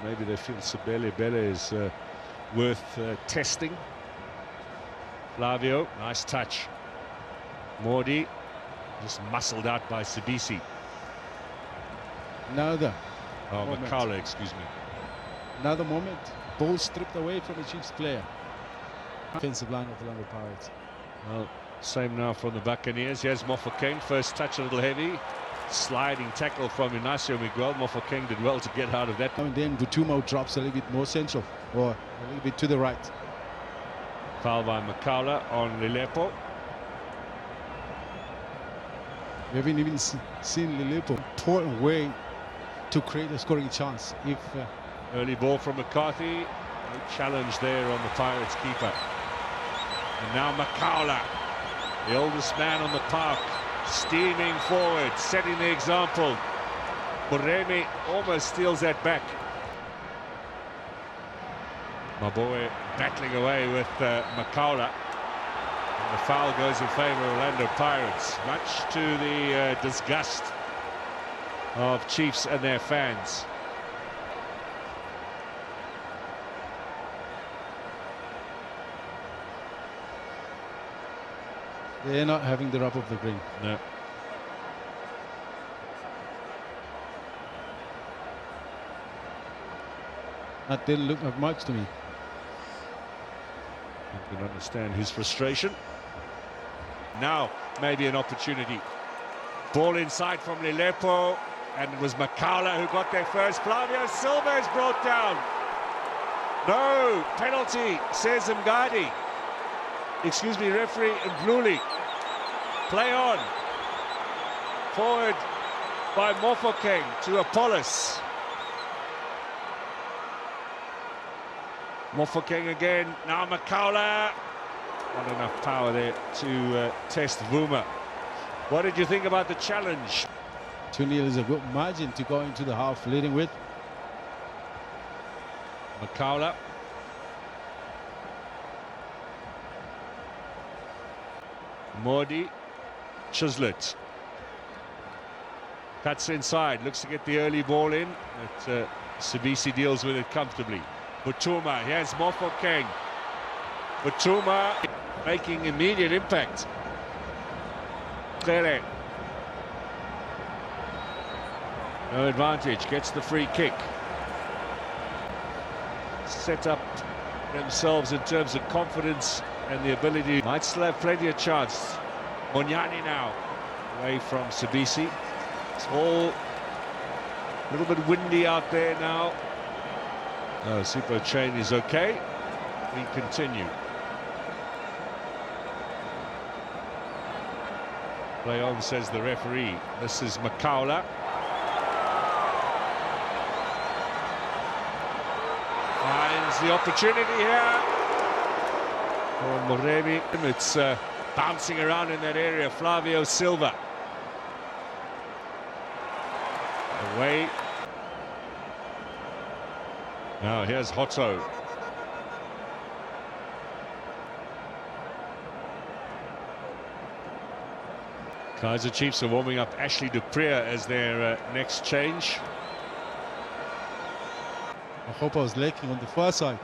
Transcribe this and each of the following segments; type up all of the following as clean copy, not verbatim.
Maybe they feel Sebele is worth testing. Flavio, nice touch. Mordi, just muscled out by Sibisi. Another Makhaula, excuse me. Another moment. Ball stripped away from a Chiefs player. Offensive line of the Orlando Pirates. Well, same now from the Buccaneers. Here's Mofokeng, first touch a little heavy. Sliding tackle from Inacio Miguel. Mofokeng did well to get out of that. And then Butumo drops a little bit more central, or a little bit to the right. Foul by Makhaula on Lilepo. We haven't even seen Lilepo important way to create a scoring chance. If early ball from McCarthy, no challenge there on the Pirates keeper. And now Makhaula, the oldest man on the park, steaming forward, setting the example. Moremi almost steals that back. Maboe battling away with Makhaula. And the foul goes in favour of Orlando Pirates, much to the disgust of Chiefs and their fans. they're not having the rub of the green. No. That didn't look like much to me. You can understand his frustration. Now, maybe an opportunity. Ball inside from Lilepo, and it was Makhaula who got there first. Flavio Silva is brought down. No, penalty, says Mgadi. Excuse me, referee Mbluli. Play on. Forward by Mofokeng to Apollos. Mofokeng again, now Makhaula. Not enough power there to test Vuma. What did you think about the challenge? 2-0 is a good margin to go into the half leading with. Makhaula. Mordi. Chislett. Cuts inside, looks to get the early ball in, but Sibisi deals with it comfortably. Butuma, here's Mofokeng. Butuma making immediate impact. Makhehleni. No advantage, gets the free kick. Set up themselves in terms of confidence and the ability. Might still have plenty of chance. Monyani now, away from Sibisi. It's all a little bit windy out there now. No, Super Chain is okay. We continue. Play on, says the referee. This is Makhaula. Finds the opportunity here for Moremi. It's bouncing around in that area. Flavio Silva. Away. Now here's Hotto. Kaizer Chiefs are warming up Ashley Dupree as their next change. I hope I was lacking on the far side.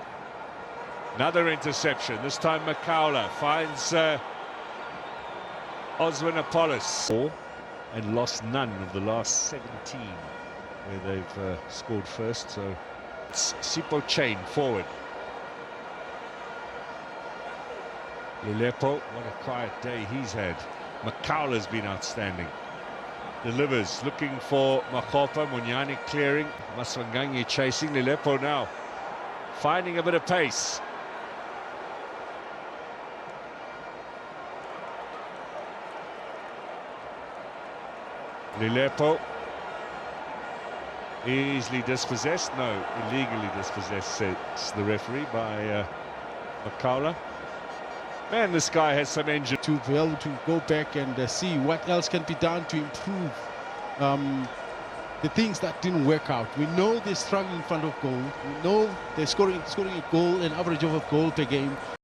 Another interception, this time Makhaula finds Oswin Apollos. And lost none of the last 17 where they've scored first, so it's Sipo Chain forward. Lilepo, what a quiet day he's had. Makhaula's been outstanding. Delivers, looking for Makhopa, Munyani clearing, Maswanganyi chasing. Lilepo now finding a bit of pace. Lilepo easily dispossessed, no, illegally dispossessed, says the referee, by Makhaula. Man, this guy has some engine. To be able to go back and see what else can be done to improve the things that didn't work out. We know they're struggling in front of goal. We know they're scoring a goal, an average of a goal per game.